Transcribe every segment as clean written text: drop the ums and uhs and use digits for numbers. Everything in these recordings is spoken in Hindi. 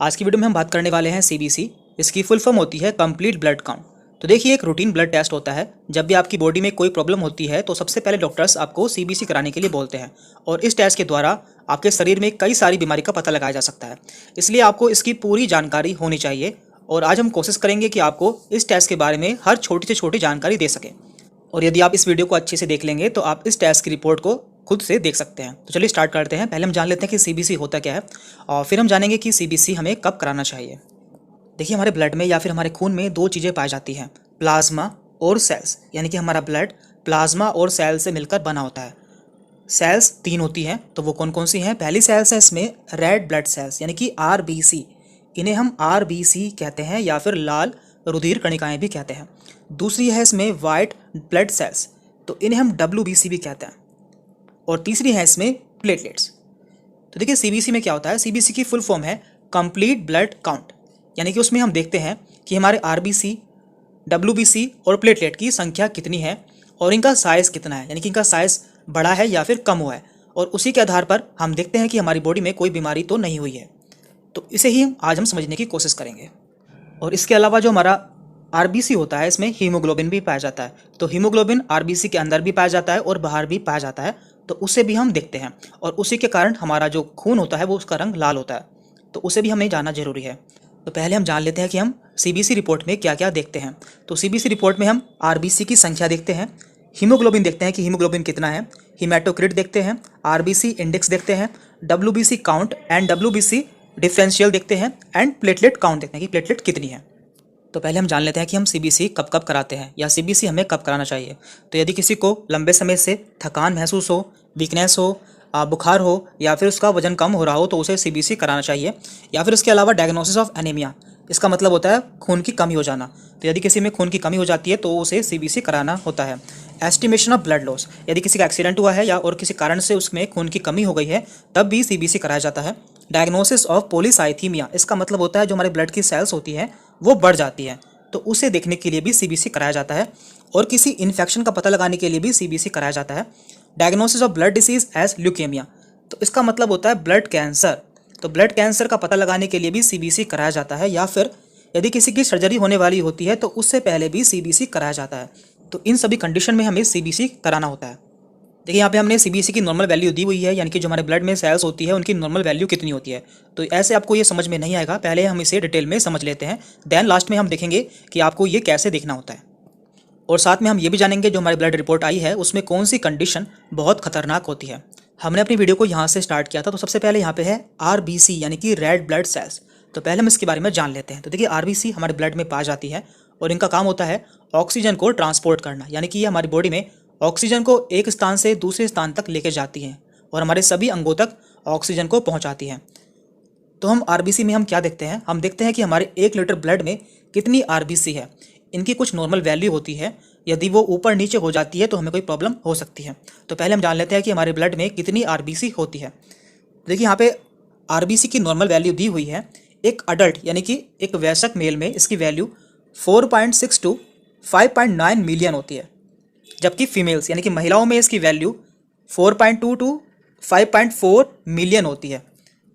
आज की वीडियो में हम बात करने वाले हैं सीबीसी। इसकी फुल फॉर्म होती है कंप्लीट ब्लड काउंट। तो देखिए, एक रूटीन ब्लड टेस्ट होता है। जब भी आपकी बॉडी में कोई प्रॉब्लम होती है तो सबसे पहले डॉक्टर्स आपको सीबीसी कराने के लिए बोलते हैं और इस टेस्ट के द्वारा आपके शरीर में कई सारी बीमारी का पता लगाया जा सकता है। इसलिए आपको इसकी पूरी जानकारी होनी चाहिए और आज हम कोशिश करेंगे कि आपको इस टेस्ट के बारे में हर छोटी से छोटी जानकारी दे सकें। और यदि आप इस वीडियो को अच्छे से देख लेंगे तो आप इस टेस्ट की रिपोर्ट को खुद से देख सकते हैं। तो चलिए स्टार्ट करते हैं। पहले हम जान लेते हैं कि सीबीसी होता क्या है और फिर हम जानेंगे कि सीबीसी हमें कब कराना चाहिए। देखिए, हमारे ब्लड में या फिर हमारे खून में दो चीज़ें पाई जाती हैं, प्लाज्मा और सेल्स। यानी कि हमारा ब्लड प्लाज्मा और सेल से मिलकर बना होता है। सेल्स तीन होती हैं, तो वो कौन कौन सी हैं? पहली सेल्स है इसमें रेड ब्लड सेल्स यानी कि आरबीसी। इन्हें हम आरबीसी कहते हैं या फिर लाल रुधिर कणिकाएं भी कहते हैं। दूसरी है इसमें वाइट ब्लड सेल्स, तो इन्हें हम डब्ल्यूबीसी भी कहते हैं। और तीसरी है इसमें प्लेटलेट्स। तो देखिए, सीबीसी में क्या होता है? सीबीसी की फुल फॉर्म है कंप्लीट ब्लड काउंट। यानी कि उसमें हम देखते हैं कि हमारे आरबीसी, डब्ल्यूबीसी और प्लेटलेट की संख्या कितनी है और इनका साइज़ कितना है। यानी कि इनका साइज़ बड़ा है या फिर कम हुआ है, और उसी के आधार पर हम देखते हैं कि हमारी बॉडी में कोई बीमारी तो नहीं हुई है। तो इसे ही आज हम समझने की कोशिश करेंगे। और इसके अलावा जो हमारा आरबीसी होता है, इसमें हीमोग्लोबिन भी पाया जाता है। तो हीमोग्लोबिन आरबीसी के अंदर भी पाया जाता है और बाहर भी पाया जाता है, तो उसे भी हम देखते हैं। और उसी के कारण हमारा जो खून होता है वो उसका रंग लाल होता है, तो उसे भी हमें जानना जरूरी है। तो पहले हम जान लेते हैं कि हम सीबीसी रिपोर्ट में क्या क्या देखते हैं। तो सीबीसी रिपोर्ट में हम आरबीसी की संख्या देखते हैं, हीमोग्लोबिन देखते हैं कि हीमोग्लोबिन कितना है, हीमेटोक्रिट देखते हैं, आरबीसी इंडेक्स देखते हैं, WBC count and WBC differential देखते हैं, एंड प्लेटलेट काउंट देखते हैं कि प्लेटलेट कितनी है। तो पहले हम जान लेते हैं कि हम सीबीसी कब कब कराते हैं या सीबीसी हमें कब कराना चाहिए। तो यदि किसी को लंबे समय से थकान महसूस हो, वीकनेस हो, बुखार हो या फिर उसका वजन कम हो रहा हो तो उसे सीबीसी कराना चाहिए। या फिर इसके अलावा डायग्नोसिस ऑफ एनीमिया, इसका मतलब होता है खून की कमी हो जाना। तो यदि किसी में खून की कमी हो जाती है तो उसे सीबीसी कराना होता है। एस्टिमेशन ऑफ ब्लड लॉस, यदि किसी का एक्सीडेंट हुआ है या और किसी कारण से उसमें खून की कमी हो गई है तब भी सीबीसी कराया जाता है। डायग्नोसिस ऑफ पॉलीसाइथीमिया, इसका मतलब होता है जो हमारे ब्लड की सेल्स होती हैं वो बढ़ जाती है, तो उसे देखने के लिए भी सीबीसी कराया जाता है। और किसी इन्फेक्शन का पता लगाने के लिए भी सीबीसी कराया जाता है। Diagnosis of blood disease as leukaemia, तो इसका मतलब होता है ब्लड कैंसर। तो ब्लड कैंसर का पता लगाने के लिए भी सीबीसी कराया जाता है। या फिर यदि किसी की सर्जरी होने वाली होती है तो उससे पहले भी सीबीसी कराया जाता है। तो इन सभी कंडीशन में हमें सीबीसी कराना होता है। देखिए, यहाँ पे हमने सीबीसी की नॉर्मल वैल्यू दी हुई है, यानी कि जो हमारे ब्लड में सेल्स होती है उनकी नॉर्मल वैल्यू कितनी होती है। तो ऐसे आपको ये समझ में नहीं आएगा, पहले हम इसे डिटेल में समझ लेते हैं, देन लास्ट में हम देखेंगे कि आपको ये कैसे देखना होता है। और साथ में हम ये भी जानेंगे जो हमारी ब्लड रिपोर्ट आई है उसमें कौन सी कंडीशन बहुत खतरनाक होती है। हमने अपनी वीडियो को यहाँ से स्टार्ट किया था, तो सबसे पहले यहाँ पे है आरबीसी यानी कि रेड ब्लड सेल्स। तो पहले हम इसके बारे में जान लेते हैं। तो देखिए, आरबीसी हमारे ब्लड में पाई जाती है और इनका काम होता है ऑक्सीजन को ट्रांसपोर्ट करना। यानी कि ये हमारी बॉडी में ऑक्सीजन को एक स्थान से दूसरे स्थान तक लेके जाती हैं और हमारे सभी अंगों तक ऑक्सीजन को पहुंचाती हैं। तो हम आरबीसी में हम क्या देखते हैं? हम देखते हैं कि हमारे 1 लीटर ब्लड में कितनी आरबीसी है। इनकी कुछ नॉर्मल वैल्यू होती है, यदि वो ऊपर नीचे हो जाती है तो हमें कोई प्रॉब्लम हो सकती है। तो पहले हम जान लेते हैं कि हमारे ब्लड में कितनी आरबीसी होती है। देखिए, यहाँ पे आरबीसी की नॉर्मल वैल्यू दी हुई है। एक अडल्ट यानी कि एक वयस्क मेल में इसकी वैल्यू 4.6 टू 5.9 मिलियन होती है, जबकि फीमेल्स यानी कि महिलाओं में इसकी वैल्यू 4.2 टू 5.4 मिलियन होती है।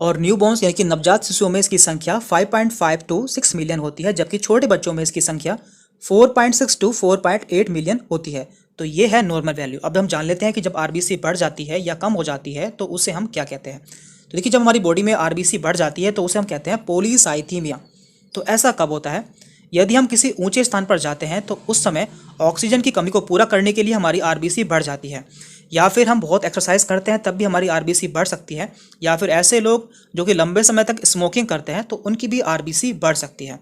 और न्यूबॉर्न्स यानी कि नवजात शिशुओं में इसकी संख्या 5.5 टू 6 मिलियन होती है, जबकि छोटे बच्चों में इसकी संख्या 4.6 टू 4.8 मिलियन होती है। तो ये है नॉर्मल वैल्यू। अब हम जान लेते हैं कि जब आरबीसी बढ़ जाती है या कम हो जाती है तो उसे हम क्या कहते हैं। तो देखिए, जब हमारी बॉडी में आरबीसी बढ़ जाती है तो उसे हम कहते हैं पॉलीसाइथीमिया। तो ऐसा कब होता है? यदि हम किसी ऊंचे स्थान पर जाते हैं तो उस समय ऑक्सीजन की कमी को पूरा करने के लिए हमारी आरबीसी बढ़ जाती है, या फिर हम बहुत एक्सरसाइज करते हैं तब भी हमारी आरबीसी बढ़ सकती है, या फिर ऐसे लोग जो कि लंबे समय तक स्मोकिंग करते हैं तो उनकी भी आरबीसी बढ़ सकती है।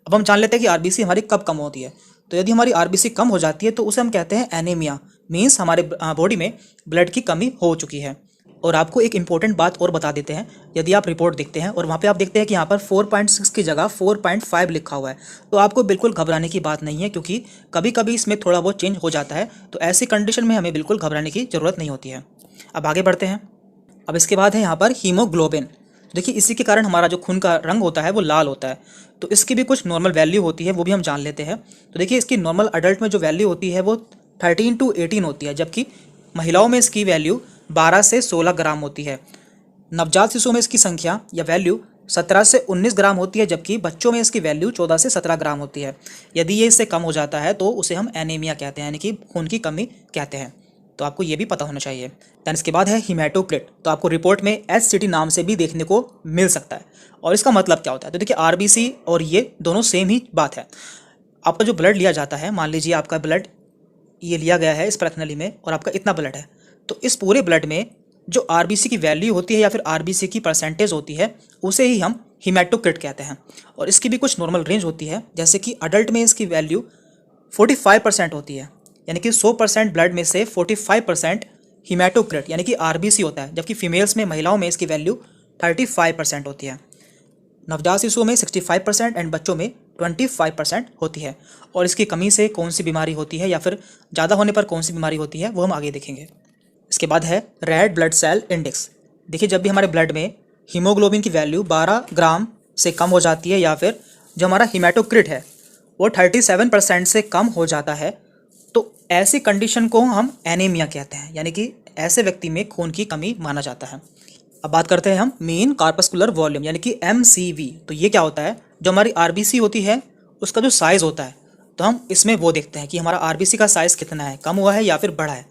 अब हम जान लेते हैं कि आरबीसी हमारी कब कम होती है। तो यदि हमारी आरबीसी कम हो जाती है तो उसे हम कहते हैं एनीमिया, मीन्स हमारे बॉडी में ब्लड की कमी हो चुकी है। और आपको एक इंपॉर्टेंट बात और बता देते हैं, यदि आप रिपोर्ट देखते हैं और वहाँ पे आप देखते हैं कि यहाँ पर 4.6 की जगह 4.5 लिखा हुआ है, तो आपको बिल्कुल घबराने की बात नहीं है, क्योंकि कभी कभी इसमें थोड़ा बहुत चेंज हो जाता है। तो ऐसी कंडीशन में हमें बिल्कुल घबराने की ज़रूरत नहीं होती है। अब आगे बढ़ते हैं। अब इसके बाद है यहाँ पर हीमोग्लोबिन। देखिए, इसी के कारण हमारा जो खून का रंग होता है वो लाल होता है। तो इसकी भी कुछ नॉर्मल वैल्यू होती है, वो भी हम जान लेते हैं। तो देखिए, इसकी नॉर्मल अडल्ट में जो वैल्यू होती है वो 13 टू 18 होती है, जबकि महिलाओं में इसकी वैल्यू 12 से 16 ग्राम होती है। नवजात शिशुओं में इसकी संख्या या वैल्यू 17 से 19 ग्राम होती है, जबकि बच्चों में इसकी वैल्यू 14 से 17 ग्राम होती है। यदि ये इससे कम हो जाता है तो उसे हम एनीमिया कहते हैं, यानी कि खून की कमी कहते हैं। तो आपको ये भी पता होना चाहिए। दैन इसके बाद है हीमेटोक्रिट। तो आपको रिपोर्ट में एचसीटी नाम से भी देखने को मिल सकता है। और इसका मतलब क्या होता है? तो देखिए, आरबीसी और ये दोनों सेम ही बात है। आपका जो ब्लड लिया जाता है, मान लीजिए आपका ब्लड ये लिया गया है इस प्रश्नावली में और आपका इतना ब्लड है, तो इस पूरे ब्लड में जो आरबीसी की वैल्यू होती है या फिर आरबीसी की परसेंटेज होती है, उसे ही हम हीमेटोक्रिट कहते हैं। और इसकी भी कुछ नॉर्मल रेंज होती है, जैसे कि अडल्ट में इसकी वैल्यू 45% होती है, यानी कि 100% ब्लड में से 45% हीमेटोक्रिट यानी कि आरबीसी होता है, जबकि फीमेल्स में, महिलाओं में इसकी वैल्यू 35% होती है। नवजात शिशुओं में 65% एंड बच्चों में 25% होती है। और इसकी कमी से कौन सी बीमारी होती है या फिर ज़्यादा होने पर कौन सी बीमारी होती है, वो हम आगे देखेंगे। इसके बाद है रेड ब्लड सेल इंडेक्स। देखिए, जब भी हमारे ब्लड में हीमोग्लोबिन की वैल्यू 12 ग्राम से कम हो जाती है या फिर जो हमारा हीमेटोक्रिट है वो 37% से कम हो जाता है, तो ऐसी कंडीशन को हम एनीमिया कहते हैं, यानी कि ऐसे व्यक्ति में खून की कमी माना जाता है। अब बात करते हैं हम मीन कार्पस्कुलर वॉल्यूम यानी कि MCV। तो ये क्या होता है? जो हमारी आरबीसी होती है उसका जो साइज़ होता है, तो हम इसमें वो देखते हैं कि हमारा आरबीसी का साइज़ कितना है, कम हुआ है या फिर बढ़ा है।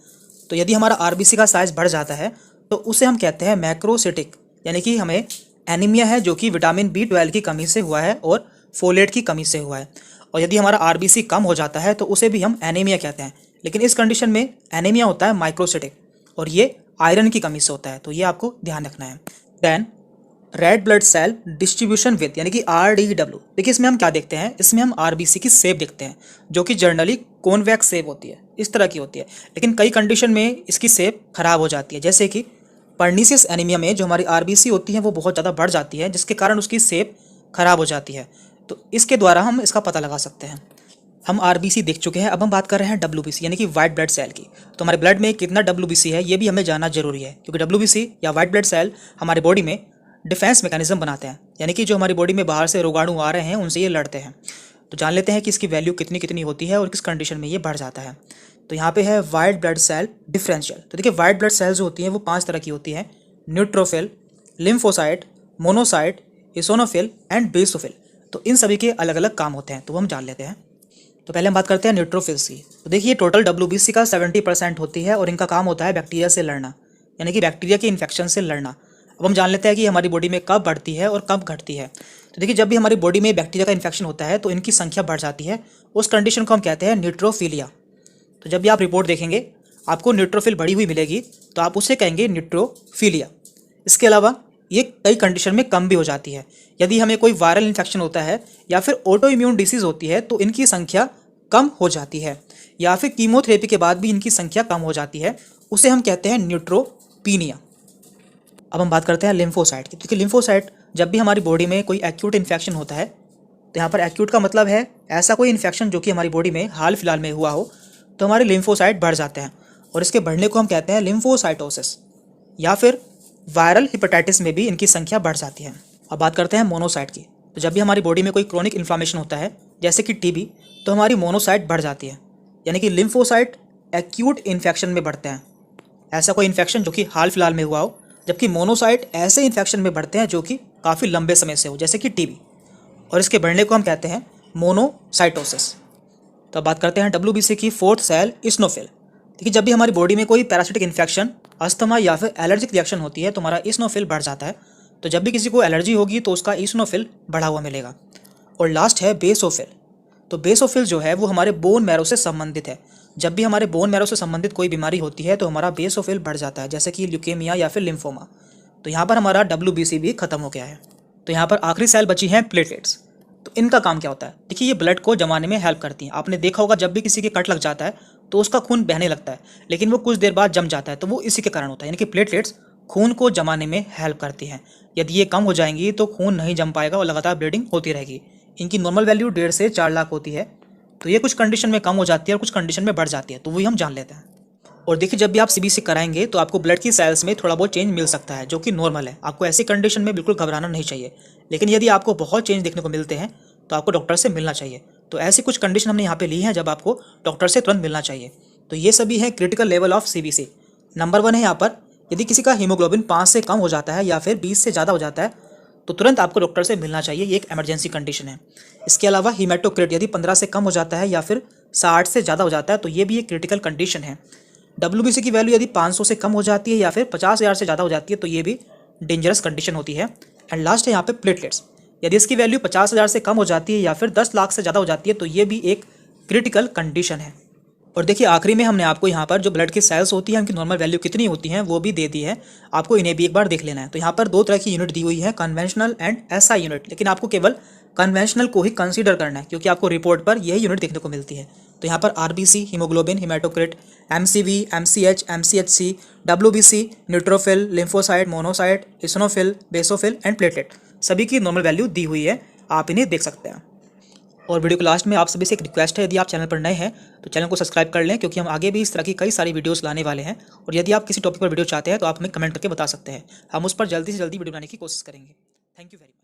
तो यदि हमारा आरबीसी का साइज़ बढ़ जाता है तो उसे हम कहते हैं मैक्रोसिटिक, यानी कि हमें एनीमिया है जो कि विटामिन B12 की कमी से हुआ है और फोलेट की कमी से हुआ है। और यदि हमारा आरबीसी कम हो जाता है तो उसे भी हम एनीमिया कहते हैं, लेकिन इस कंडीशन में एनीमिया होता है माइक्रोसिटिक और ये आयरन की कमी से होता है, तो ये आपको ध्यान रखना है। Then red blood cell distribution with यानी कि RDW। देखिए, इसमें हम क्या देखते हैं? इसमें हम आरबीसी की शेप देखते हैं, जो कि जनरली कॉन्वेक्स शेप होती है, इस तरह की होती है। लेकिन कई कंडीशन में इसकी शेप खराब हो जाती है, जैसे कि पर्नीसियस एनीमिया में जो हमारी आरबीसी होती है वो बहुत ज़्यादा बढ़ जाती है, जिसके कारण उसकी शेप खराब हो जाती है। तो इसके द्वारा हम इसका पता लगा सकते हैं। हम आरबीसी देख चुके हैं, अब हम बात कर रहे हैं WBC यानी कि वाइट ब्लड सेल की। तो हमारे ब्लड में कितना WBC है ये भी हमें जानना जरूरी है, क्योंकि WBC या वाइट ब्लड सेल हमारे बॉडी में डिफेंस मैकेनिज्म बनाते हैं, यानी कि जो हमारी बॉडी में बाहर से रोगाणु आ रहे हैं उनसे ये लड़ते हैं। तो जान लेते हैं कि इसकी वैल्यू कितनी कितनी होती है और किस कंडीशन में ये बढ़ जाता है। तो यहाँ पे है वाइट ब्लड सेल डिफरेंशियल। तो देखिए, वाइट ब्लड सेल्स जो होती हैं वो 5 तरह की होती हैं: neutrophil, lymphocyte, monocyte, eosinophil and basophil. तो इन सभी के अलग अलग काम होते हैं, तो वो हम जान लेते हैं। तो पहले हम बात करते हैं न्यूट्रोफिल्स की। तो देखिए, टोटल WBC का 70% होती है और इनका काम होता है बैक्टीरिया से लड़ना, यानी कि बैक्टीरिया के इन्फेक्शन से लड़ना। अब हम जान लेते हैं कि हमारी बॉडी में कब बढ़ती है और कब घटती है। तो देखिए, जब भी हमारी बॉडी में बैक्टीरिया का इन्फेक्शन होता है तो इनकी संख्या बढ़ जाती है, उस कंडीशन को हम कहते हैं न्यूट्रोफिलिया। तो जब भी आप रिपोर्ट देखेंगे आपको न्यूट्रोफिल बढ़ी हुई मिलेगी तो आप उसे कहेंगे न्यूट्रोफिलिया। इसके अलावा ये कई कंडीशन में कम भी हो जाती है। यदि हमें कोई वायरल इन्फेक्शन होता है या फिर ऑटो इम्यून डिसीज़ होती है तो इनकी संख्या कम हो जाती है, या फिर कीमोथेरेपी के बाद भी इनकी संख्या कम हो जाती है, उसे हम कहते हैं न्यूट्रोपीनिया। अब हम बात करते हैं लिम्फोसाइट की। क्योंकि लिम्फोसाइट, जब भी हमारी बॉडी में कोई एक्यूट इन्फेक्शन होता है, तो यहाँ पर एक्यूट का मतलब है ऐसा कोई इन्फेक्शन जो कि हमारी बॉडी में हाल फिलहाल में हुआ हो, तो हमारे लिम्फोसाइट बढ़ जाते हैं और इसके बढ़ने को हम कहते हैं लिम्फोसाइटोसिस। या फिर वायरल हेपेटाइटिस में भी इनकी संख्या बढ़ जाती है। अब बात करते हैं मोनोसाइट की। तो जब भी हमारी बॉडी में कोई क्रोनिक इन्फ्लामेशन होता है, जैसे कि TB, तो हमारी मोनोसाइट बढ़ जाती है, यानी कि लिम्फोसाइट एक्यूट इन्फेक्शन में बढ़ते हैं, ऐसा कोई इन्फेक्शन जो कि हाल फिलहाल में हुआ हो, जबकि मोनोसाइट ऐसे इन्फेक्शन में बढ़ते हैं जो कि काफ़ी लंबे समय से हो, जैसे कि TB, और इसके बढ़ने को हम कहते हैं मोनोसाइटोसिस। तो अब बात करते हैं WBC की फोर्थ सेल इस्नोफिल। देखिए, जब भी हमारी बॉडी में कोई पैरासिटिक इन्फेक्शन, अस्थमा या फिर एलर्जिक रिएक्शन होती है तो हमारा इस्नोफिल बढ़ जाता है। तो जब भी किसी को एलर्जी होगी तो उसका इस्नोफिल बढ़ा हुआ मिलेगा। और लास्ट है बेसोफिल। तो बेसोफिल जो है वो हमारे बोन मैरो से संबंधित है। जब भी हमारे बोन मैरो से संबंधित कोई बीमारी होती है तो हमारा बेसोफिल बढ़ जाता है, जैसे कि ल्यूकेमिया या फिर लिम्फोमा। तो यहाँ पर हमारा WBC भी खत्म हो गया है। तो यहाँ पर आखिरी सेल बची हैं प्लेटलेट्स। तो इनका काम क्या होता है? देखिए, ये ब्लड को जमाने में हेल्प करती हैं। आपने देखा होगा जब भी किसी के कट लग जाता है तो उसका खून बहने लगता है, लेकिन वो कुछ देर बाद जम जाता है, तो वो इसी के कारण होता है, यानी कि प्लेटलेट्स खून को जमाने में हेल्प करती हैं। यदि ये कम हो जाएंगी तो खून नहीं जम पाएगा और लगातार ब्लीडिंग होती रहेगी। इनकी नॉर्मल वैल्यू 1.5 से 4 लाख होती है। तो ये कुछ कंडीशन में कम हो जाती है और कुछ कंडीशन में बढ़ जाती है, तो वही हम जान लेते हैं। और देखिए, जब भी आप CBC कराएंगे तो आपको ब्लड की सेल्स में थोड़ा बहुत चेंज मिल सकता है, जो कि नॉर्मल है। आपको ऐसी कंडीशन में बिल्कुल घबराना नहीं चाहिए। लेकिन यदि आपको बहुत चेंज देखने को मिलते हैं तो आपको डॉक्टर से मिलना चाहिए। तो ऐसी कुछ कंडीशन हमने यहाँ पे ली हैं जब आपको डॉक्टर से तुरंत मिलना चाहिए। तो ये सभी है critical level of CBC। Number 1 है यहाँ पर, यदि किसी का हीमोग्लोबिन 5 से कम हो जाता है या फिर 20 से ज़्यादा हो जाता है तो तुरंत आपको डॉक्टर से मिलना चाहिए, ये एक इमरजेंसी कंडीशन है। इसके अलावा हीमेटोक्रिट यदि 15 से कम हो जाता है या फिर 60 से ज़्यादा हो जाता है तो ये भी एक क्रिटिकल कंडीशन है। WBC की वैल्यू यदि 500 से कम हो जाती है या फिर 50,000 से ज़्यादा हो जाती है तो ये भी डेंजरस कंडीशन होती है। एंड लास्ट है यहाँ पे प्लेटलेट्स, यदि इसकी वैल्यू 50,000 से कम हो जाती है या फिर 10 लाख से ज़्यादा हो जाती है तो ये भी एक क्रिटिकल कंडीशन है। और देखिए आखिरी में हमने आपको यहाँ पर जो ब्लड की सेल्स होती हैं उनकी नॉर्मल वैल्यू कितनी होती हैं वो भी दे दी है, आपको इन्हें भी एक बार देख लेना है। तो यहाँ पर 2 तरह की यूनिट दी हुई है, कन्वेंशनल एंड SI यूनिट, लेकिन आपको केवल कन्वेंशनल को ही कंसीडर करना है क्योंकि आपको रिपोर्ट पर यही यूनिट देखने को मिलती है। तो यहाँ पर RBC, haemoglobin, haematocrit, MCV, MCH, MCHC, WBC, neutrophil, lymphocyte, monocyte, eosinophil, basophil and platelet, सभी की नॉर्मल वैल्यू दी हुई है, आप इन्हें देख सकते हैं। और वीडियो के लास्ट में आप सभी से एक रिक्वेस्ट है, यदि आप चैनल पर नए हैं तो चैनल को सब्सक्राइब कर लें क्योंकि हम आगे भी इस तरह की कई सारी वीडियोस लाने वाले हैं। और यदि आप किसी टॉपिक पर वीडियो चाहते हैं तो आप हमें कमेंट करके बता सकते हैं, हम उस पर जल्दी से जल्दी वीडियो बनाने की कोशिश करेंगे। Thank you very much.